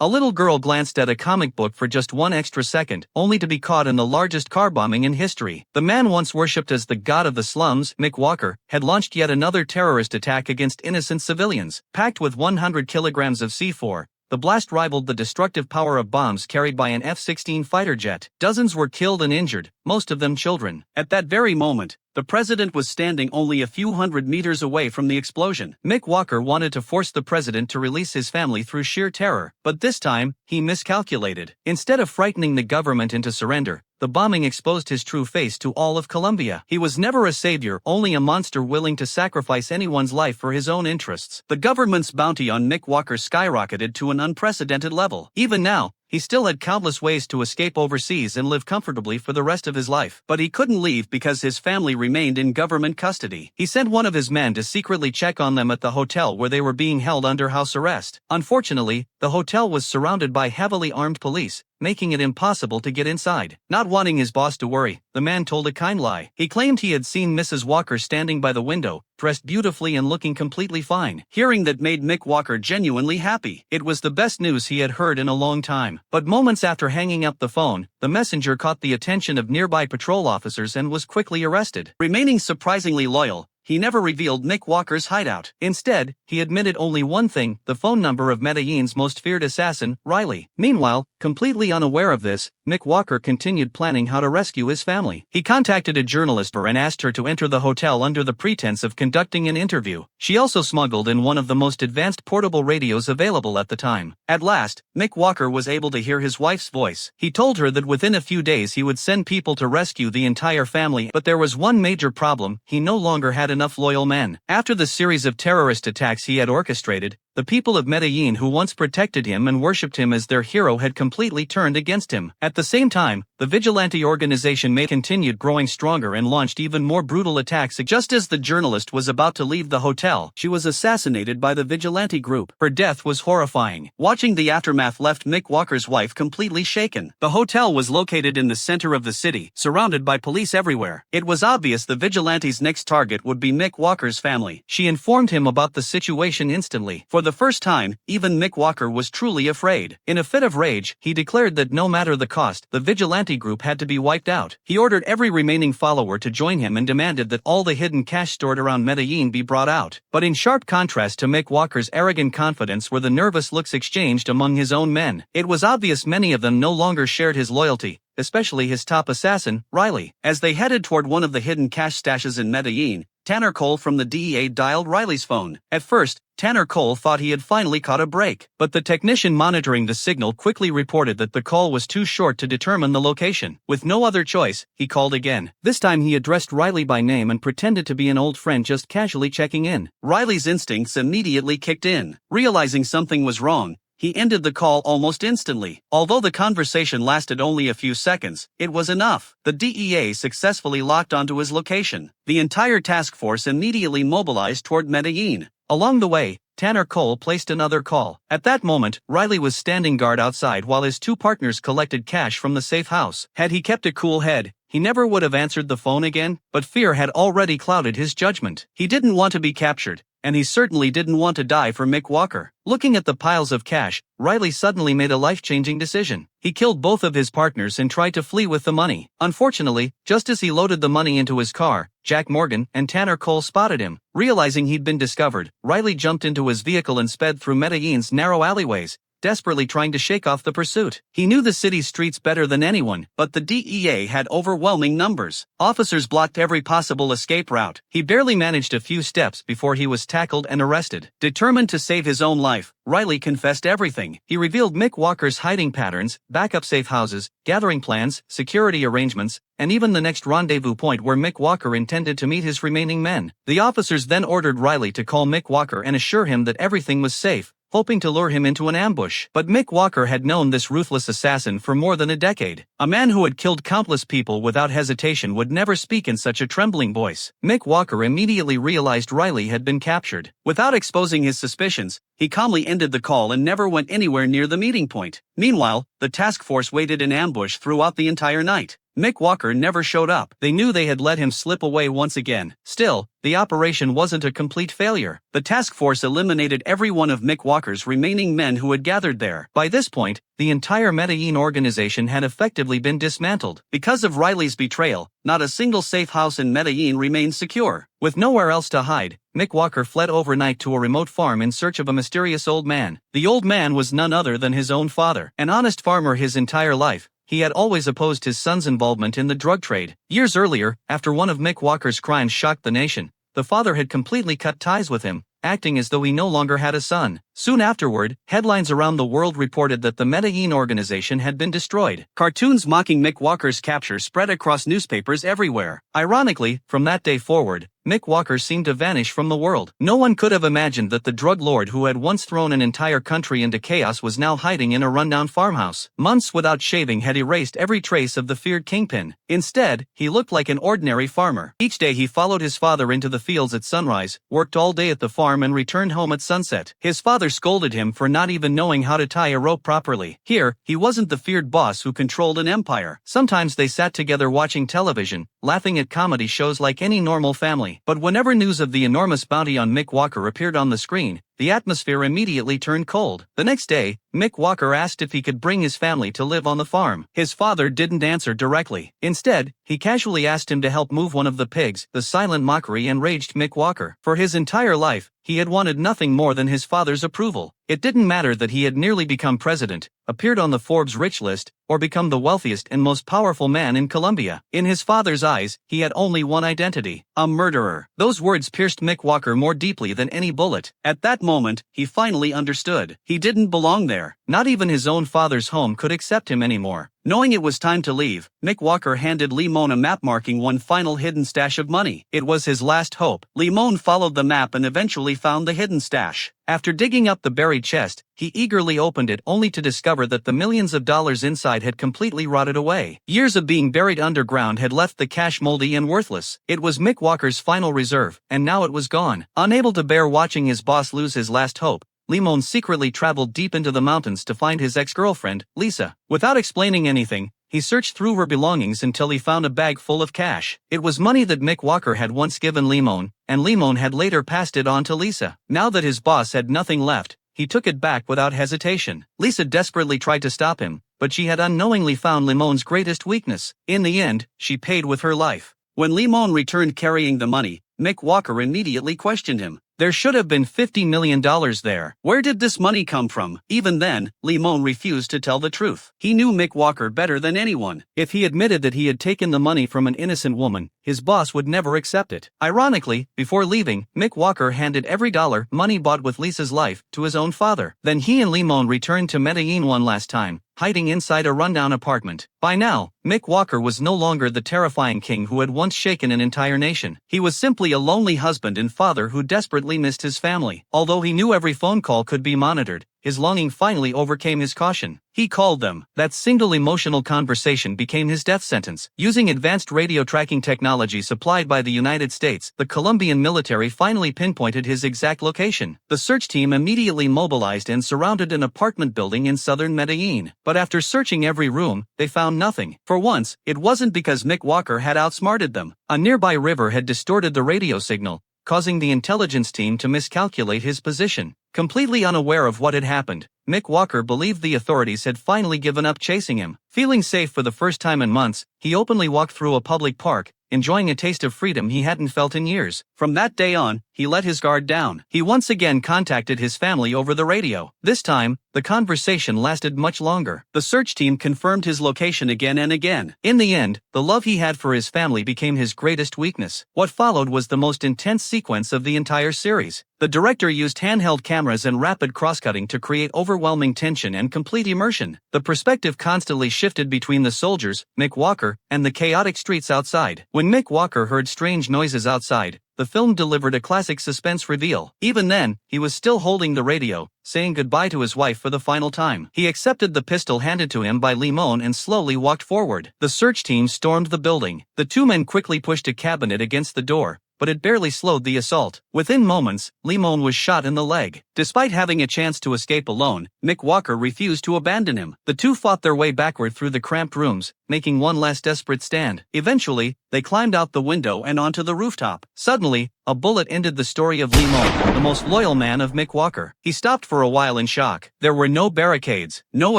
A little girl glanced at a comic book for just 1 extra second, only to be caught in the largest car bombing in history. The man once worshipped as the god of the slums, Mick Walker, had launched yet another terrorist attack against innocent civilians. Packed with 100 kilograms of C4, the blast rivaled the destructive power of bombs carried by an F-16 fighter jet. Dozens were killed and injured, most of them children. At that very moment, the president was standing only a few hundred meters away from the explosion. Mick Walker wanted to force the president to release his family through sheer terror, but this time, he miscalculated. Instead of frightening the government into surrender, the bombing exposed his true face to all of Colombia. He was never a savior, only a monster willing to sacrifice anyone's life for his own interests. The government's bounty on Mick Walker skyrocketed to an unprecedented level. Even now, he still had countless ways to escape overseas and live comfortably for the rest of his life. But he couldn't leave because his family remained in government custody. He sent one of his men to secretly check on them at the hotel where they were being held under house arrest. Unfortunately, the hotel was surrounded by heavily armed police, making it impossible to get inside. Not wanting his boss to worry, the man told a kind lie. He claimed he had seen Mrs. Walker standing by the window, dressed beautifully and looking completely fine. Hearing that made Mick Walker genuinely happy. It was the best news he had heard in a long time. But moments after hanging up the phone, the messenger caught the attention of nearby patrol officers and was quickly arrested. Remaining surprisingly loyal, he never revealed Mick Walker's hideout. Instead, he admitted only one thing: the phone number of Medellin's most feared assassin, Riley. Meanwhile, completely unaware of this, Mick Walker continued planning how to rescue his family. He contacted a journalist and asked her to enter the hotel under the pretense of conducting an interview. She also smuggled in one of the most advanced portable radios available at the time. At last, Mick Walker was able to hear his wife's voice. He told her that within a few days he would send people to rescue the entire family, but there was one major problem: he no longer had enough loyal men. After the series of terrorist attacks he had orchestrated, the people of Medellin who once protected him and worshipped him as their hero had completely turned against him. At the same time, the vigilante organization continued growing stronger and launched even more brutal attacks. Just as the journalist was about to leave the hotel, she was assassinated by the vigilante group. Her death was horrifying. Watching the aftermath left Mick Walker's wife completely shaken. The hotel was located in the center of the city, surrounded by police everywhere. It was obvious the vigilante's next target would be Mick Walker's family. She informed him about the situation instantly. For the first time, even Mick Walker was truly afraid. In a fit of rage, he declared that no matter the cost, the vigilante group had to be wiped out. He ordered every remaining follower to join him and demanded that all the hidden cash stored around Medellin be brought out. But in sharp contrast to Mick Walker's arrogant confidence were the nervous looks exchanged among his own men. It was obvious many of them no longer shared his loyalty, especially his top assassin, Riley. As they headed toward one of the hidden cash stashes in Medellin, Tanner Cole from the DEA dialed Riley's phone. At first, Tanner Cole thought he had finally caught a break, but the technician monitoring the signal quickly reported that the call was too short to determine the location. With no other choice, he called again. This time he addressed Riley by name and pretended to be an old friend just casually checking in. Riley's instincts immediately kicked in. Realizing something was wrong, he ended the call almost instantly. Although the conversation lasted only a few seconds, it was enough. The DEA successfully locked onto his location. The entire task force immediately mobilized toward Medellin. Along the way, Tanner Cole placed another call. At that moment, Riley was standing guard outside while his two partners collected cash from the safe house. Had he kept a cool head, he never would have answered the phone again, but fear had already clouded his judgment. He didn't want to be captured, and he certainly didn't want to die for Mick Walker. Looking at the piles of cash, Riley suddenly made a life-changing decision. He killed both of his partners and tried to flee with the money. Unfortunately, just as he loaded the money into his car, Jack Morgan and Tanner Cole spotted him. Realizing he'd been discovered, Riley jumped into his vehicle and sped through Medellin's narrow alleyways, desperately trying to shake off the pursuit. He knew the city's streets better than anyone, but the DEA had overwhelming numbers. Officers blocked every possible escape route. He barely managed a few steps before he was tackled and arrested. Determined to save his own life, Riley confessed everything. He revealed Mick Walker's hiding patterns, backup safe houses, gathering plans, security arrangements, and even the next rendezvous point where Mick Walker intended to meet his remaining men. The officers then ordered Riley to call Mick Walker and assure him that everything was safe, hoping to lure him into an ambush. But Mick Walker had known this ruthless assassin for more than a decade. A man who had killed countless people without hesitation would never speak in such a trembling voice. Mick Walker immediately realized Riley had been captured. Without exposing his suspicions, he calmly ended the call and never went anywhere near the meeting point. Meanwhile, the task force waited in ambush throughout the entire night. Mick Walker never showed up. They knew they had let him slip away once again. Still, the operation wasn't a complete failure. The task force eliminated every one of Mick Walker's remaining men who had gathered there. By this point, the entire Medellin organization had effectively been dismantled. Because of Riley's betrayal, not a single safe house in Medellin remained secure. With nowhere else to hide, Mick Walker fled overnight to a remote farm in search of a mysterious old man. The old man was none other than his own father. An honest farmer his entire life, he had always opposed his son's involvement in the drug trade. Years earlier, after one of Mick Walker's crimes shocked the nation, the father had completely cut ties with him, acting as though he no longer had a son. Soon afterward, headlines around the world reported that the Medellin organization had been destroyed. Cartoons mocking Mick Walker's capture spread across newspapers everywhere. Ironically, from that day forward, Mick Walker seemed to vanish from the world. No one could have imagined that the drug lord who had once thrown an entire country into chaos was now hiding in a rundown farmhouse. Months without shaving had erased every trace of the feared kingpin. Instead, he looked like an ordinary farmer. Each day he followed his father into the fields at sunrise, worked all day at the farm and returned home at sunset. His father scolded him for not even knowing how to tie a rope properly. Here, he wasn't the feared boss who controlled an empire. Sometimes they sat together watching television, laughing at comedy shows like any normal family. But whenever news of the enormous bounty on Mick Walker appeared on the screen, the atmosphere immediately turned cold. The next day, Mick Walker asked if he could bring his family to live on the farm. His father didn't answer directly. Instead, he casually asked him to help move one of the pigs. The silent mockery enraged Mick Walker. For his entire life, he had wanted nothing more than his father's approval. It didn't matter that he had nearly become president, appeared on the Forbes rich list, or become the wealthiest and most powerful man in Colombia. In his father's eyes, he had only one identity: a murderer. Those words pierced Mick Walker more deeply than any bullet. At that moment, he finally understood. He didn't belong there. Not even his own father's home could accept him anymore. Knowing it was time to leave, Mick Walker handed Limon a map marking one final hidden stash of money. It was his last hope. Limon followed the map and eventually found the hidden stash. After digging up the buried chest, he eagerly opened it only to discover that the millions of dollars inside had completely rotted away. Years of being buried underground had left the cash moldy and worthless. It was Mick Walker's final reserve, and now it was gone. Unable to bear watching his boss lose his last hope, Limon secretly traveled deep into the mountains to find his ex-girlfriend, Lisa. Without explaining anything, he searched through her belongings until he found a bag full of cash. It was money that Mick Walker had once given Limon, and Limon had later passed it on to Lisa. Now that his boss had nothing left, he took it back without hesitation. Lisa desperately tried to stop him, but she had unknowingly found Limon's greatest weakness. In the end, she paid with her life. When Limon returned carrying the money, Mick Walker immediately questioned him. There should have been $50 million there. Where did this money come from? Even then, Limon refused to tell the truth. He knew Mick Walker better than anyone. If he admitted that he had taken the money from an innocent woman, his boss would never accept it. Ironically, before leaving, Mick Walker handed every dollar money bought with Lisa's life to his own father. Then he and Limon returned to Medellin one last time, hiding inside a rundown apartment. By now, Mick Walker was no longer the terrifying king who had once shaken an entire nation. He was simply a lonely husband and father who desperately missed his family. Although he knew every phone call could be monitored, his longing finally overcame his caution. He called them. That single emotional conversation became his death sentence. Using advanced radio tracking technology supplied by the United States, the Colombian military finally pinpointed his exact location. The search team immediately mobilized and surrounded an apartment building in southern Medellin. But after searching every room, they found nothing. For once, it wasn't because Mick Walker had outsmarted them. A nearby river had distorted the radio signal, causing the intelligence team to miscalculate his position. Completely unaware of what had happened, Mick Walker believed the authorities had finally given up chasing him. Feeling safe for the first time in months, he openly walked through a public park, enjoying a taste of freedom he hadn't felt in years. From that day on, he let his guard down. He once again contacted his family over the radio. This time, the conversation lasted much longer. The search team confirmed his location again and again. In the end, the love he had for his family became his greatest weakness. What followed was the most intense sequence of the entire series. The director used handheld cameras and rapid cross-cutting to create overwhelming tension and complete immersion. The perspective constantly shifted between the soldiers, Mick Walker, and the chaotic streets outside. When Mick Walker heard strange noises outside, the film delivered a classic suspense reveal. Even then, he was still holding the radio, saying goodbye to his wife for the final time. He accepted the pistol handed to him by Limon and slowly walked forward. The search team stormed the building. The two men quickly pushed a cabinet against the door, but it barely slowed the assault. Within moments, Limon was shot in the leg. Despite having a chance to escape alone, Mick Walker refused to abandon him. The two fought their way backward through the cramped rooms, making one last desperate stand. Eventually, they climbed out the window and onto the rooftop. Suddenly, a bullet ended the story of Limon, the most loyal man of Mick Walker. He stopped for a while in shock. There were no barricades, no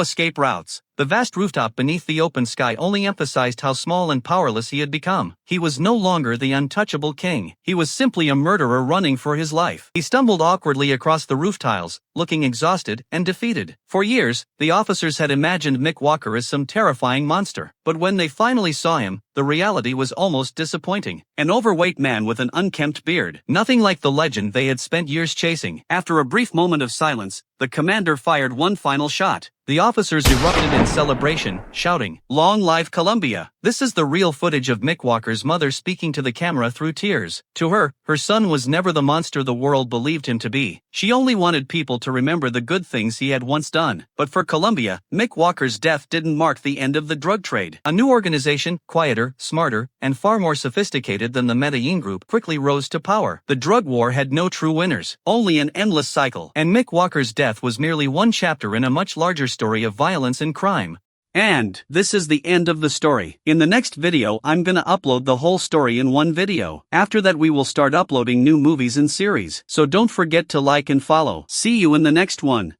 escape routes. The vast rooftop beneath the open sky only emphasized how small and powerless he had become. He was no longer the untouchable king. He was simply a murderer running for his life. He stumbled awkwardly across the roof tiles, looking exhausted and defeated. For years, the officers had imagined Mick Walker as some terrifying monster. But when they finally saw him, the reality was almost disappointing. An overweight man with an unkempt beard. Nothing like the legend they had spent years chasing. After a brief moment of silence, the commander fired one final shot. The officers erupted in celebration, shouting, "Long live Colombia!" This is the real footage of Mick Walker's mother speaking to the camera through tears. To her, her son was never the monster the world believed him to be. She only wanted people to remember the good things he had once done. But for Colombia, Mick Walker's death didn't mark the end of the drug trade. A new organization, quieter, smarter, and far more sophisticated than the Medellin group, quickly rose to power. The drug war had no true winners, only an endless cycle. And Mick Walker's death was merely one chapter in a much larger story of violence and crime. And this is the end of the story. In the next video, I'm gonna upload the whole story in one video. After that, we will start uploading new movies and series. So don't forget to like and follow. See you in the next one.